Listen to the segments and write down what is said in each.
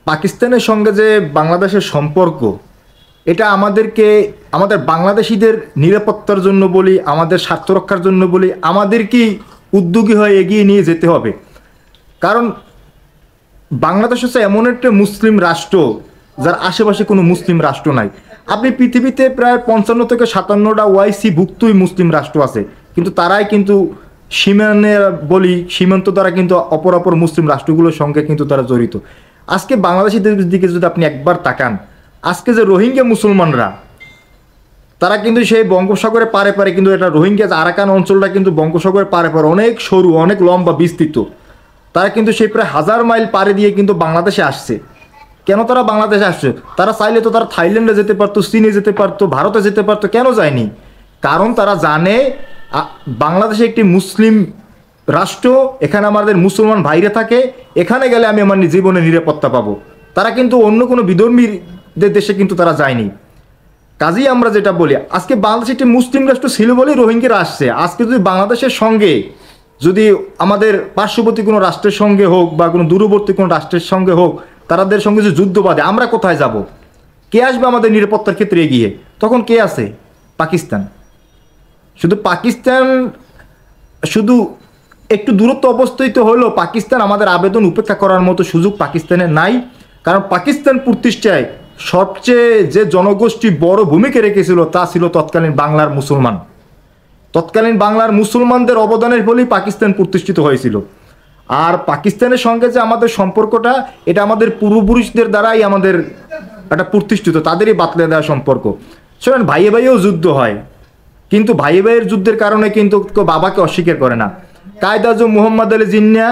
পাকিস্তানের সঙ্গে যে বাংলাদেশের সম্পর্ক, এটা আমাদেরকে আমাদের বাংলাদেশিদের নিরাপত্তার জন্য বলি, আমাদের স্বার্থ রক্ষার জন্য বলি, আমাদেরকেই উদ্যোগী হয়ে এগিয়ে নিয়ে যেতে হবে। কারণ বাংলাদেশ হচ্ছে এমন একটা মুসলিম রাষ্ট্র যার আশেপাশে কোনো মুসলিম রাষ্ট্র নাই। আপনি পৃথিবীতে প্রায় 55 থেকে 57টা ওআইসি ভুক্তই মুসলিম রাষ্ট্র আছে, কিন্তু তারাই কিন্তু সীমান্ত দ্বারা কিন্তু অপর মুসলিম রাষ্ট্রগুলোর সঙ্গে কিন্তু তারা জড়িত। আজকে বাংলাদেশিদের দিকে যদি আপনি একবার তাকান, আজকে যে রোহিঙ্গা মুসলমানরা, তারা কিন্তু সেই বঙ্গোপসাগরের পারে পারে, কিন্তু এটা রোহিঙ্গা আরাকান অঞ্চলটা কিন্তু বঙ্গোপসাগরের পারে পারে অনেক সরু, অনেক লম্বা বিস্তৃত। তারা কিন্তু সেই প্রায় 1000 মাইল পাড়ে দিয়ে কিন্তু বাংলাদেশে আসছে। কেন তারা বাংলাদেশে আসছে? তারা চাইলে তো তারা থাইল্যান্ডে যেতে পারতো, চীনে যেতে পারতো, ভারতে যেতে পারতো, কেন যায়নি? কারণ তারা জানে বাংলাদেশে একটি মুসলিম রাষ্ট্র, এখানে আমাদের মুসলমান ভাইরা থাকে, এখানে গেলে আমি আমার জীবনে নিরাপত্তা পাবো। তারা কিন্তু অন্য কোনো বিধর্মীদের দেশে কিন্তু তারা যায়নি। কাজেই আমরা যেটা বলি, আজকে বাংলাদেশ একটি মুসলিম রাষ্ট্র ছিল বলেই রোহিঙ্গারা আসছে। আজকে যদি বাংলাদেশের সঙ্গে, যদি আমাদের পার্শ্ববর্তী কোনো রাষ্ট্রের সঙ্গে হোক বা কোনো দূরবর্তী কোনো রাষ্ট্রের সঙ্গে হোক, তাদের সঙ্গে যে যুদ্ধ বাঁধে, আমরা কোথায় যাব? কে আসবে আমাদের নিরাপত্তার ক্ষেত্রে এগিয়ে? তখন কে আছে? পাকিস্তান। শুধু একটু দূরত্ব অবস্থিত হলেও পাকিস্তান আমাদের আবেদন উপেক্ষা করার মতো সুযোগ পাকিস্তানের নাই। কারণ পাকিস্তান প্রতিষ্ঠায় সবচেয়ে যে জনগোষ্ঠী বড় ভূমিকা রেখেছিল তা ছিল তৎকালীন বাংলার মুসলমান। তৎকালীন বাংলার মুসলমানদের অবদানের ফলেই পাকিস্তান প্রতিষ্ঠিত হয়েছিল। আর পাকিস্তানের সঙ্গে যে আমাদের সম্পর্কটা, এটা আমাদের পূর্বপুরুষদের দ্বারাই আমাদের একটা প্রতিষ্ঠিত, তাদেরই বাতলে দেওয়া সম্পর্ক। শোনেন, ভাইয়ে ভাইয়েও যুদ্ধ হয়, কিন্তু ভাইয়ে ভাইয়ের যুদ্ধের কারণে কিন্তু কেউ বাবাকে অস্বীকার করে না। কায়েদ আজম মোহাম্মদ আলী জিন্নাহ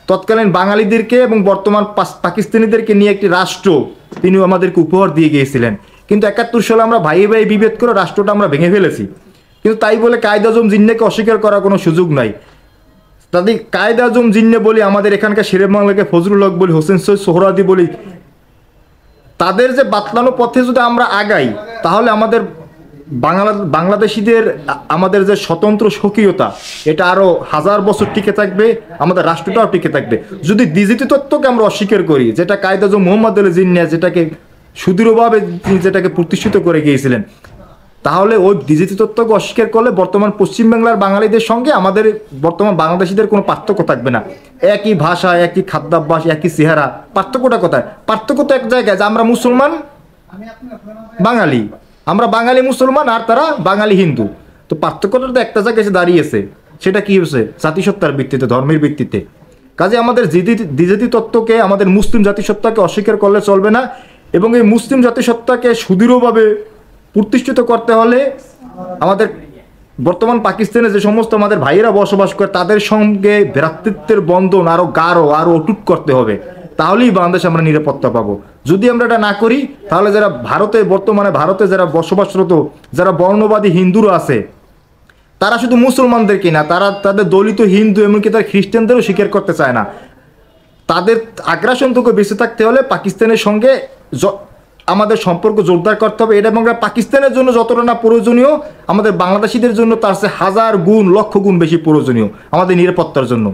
তৎকালীন বাঙালিদেরকে এবং বর্তমান পাকিস্তানিদেরকে নিয়ে একটি রাষ্ট্র তিনি আমাদেরকে উপহার দিয়ে গিয়েছিলেন। কিন্তু 71 সালে আমরা ভাইয়ে ভাই বিভেদ করে রাষ্ট্রটা আমরা ভেঙে ফেলেছি। কিন্তু তাই বলে কায়েদ আজম জিন্নাহকে অস্বীকার করার কোনো সুযোগ নাই। তাদের কায়েদ আজম জিন্নাহ বলি, আমাদের এখানকার শেরে বাংলাকে ফজলুল হক বলি, হোসেন সৈয়দ সোহরাওয়ার্দী বলি, তাদের যে বাতলানো পথে যদি আমরা আগাই, তাহলে আমাদের বাংলাদেশিদের আমাদের যে স্বতন্ত্র স্বকীয়তা, এটা আরো 1000 বছর টিকে থাকবে, আমাদের রাষ্ট্রটাও টিকে থাকবে। যদি দ্বিজাতি তত্ত্বকে আমরা অস্বীকার করি, যেটা কায়েদ আজম মোহাম্মদ আলী জিন্নাহ যেটাকে সুদৃঢ়ভাবে যেটাকে প্রতিষ্ঠিত করে গিয়েছিলেন, তাহলে ওই দ্বিজাতি তত্ত্বকে অস্বীকার করলে বর্তমান পশ্চিমবাংলার বাঙালিদের সঙ্গে আমাদের বর্তমান বাংলাদেশিদের কোনো পার্থক্য থাকবে না। একই ভাষা, একই খাদ্যাভ্যাস, একই চেহারা, পার্থক্যটা কোথায়? পার্থক্য তো এক জায়গায়, যে আমরা মুসলমান বাঙালি, আমরা বাঙালি মুসলমান আর তারা বাঙালি হিন্দু। তো পার্থক্যটা তো একটা জায়গায় এসে দাঁড়িয়েছে। সেটা কি হয়েছে? জাতিসত্তার ভিত্তিতে, ধর্মের ভিত্তিতে। কাজে আমাদের দ্বিজাতি তত্ত্বকে, আমাদের মুসলিম জাতিসত্তাকে অস্বীকার করলে চলবে না। এবং এই মুসলিম জাতিসত্তাকে সুদৃঢ়ভাবে প্রতিষ্ঠিত করতে হলে আমাদের বর্তমান পাকিস্তানে যে সমস্ত আমাদের ভাইয়েরা বসবাস করে, তাদের সঙ্গে ভ্রাতৃত্বের বন্ধন আরো গাঢ়, আরো অটুট করতে হবে। তাহলেই বাংলাদেশ আমরা নিরাপত্তা পাবো। যদি আমরা এটা না করি, তাহলে যারা বর্তমানে ভারতে যারা বসবাসরত, যারা বর্ণবাদী হিন্দুরা আছে, তারা শুধু মুসলমানদেরকে না, তারা তাদের দলিত হিন্দু, এমনকি তারা খ্রিস্টানদেরও স্বীকার করতে চায় না। তাদের আগ্রাসন থেকে বেঁচে থাকতে হলে পাকিস্তানের সঙ্গে আমাদের সম্পর্ক জোরদার করতে হবে। এটা এবং পাকিস্তানের জন্য যতটা না প্রয়োজনীয়, আমাদের বাংলাদেশিদের জন্য তার চেয়ে 1000 গুণ, লক্ষ গুণ বেশি প্রয়োজনীয় আমাদের নিরাপত্তার জন্য।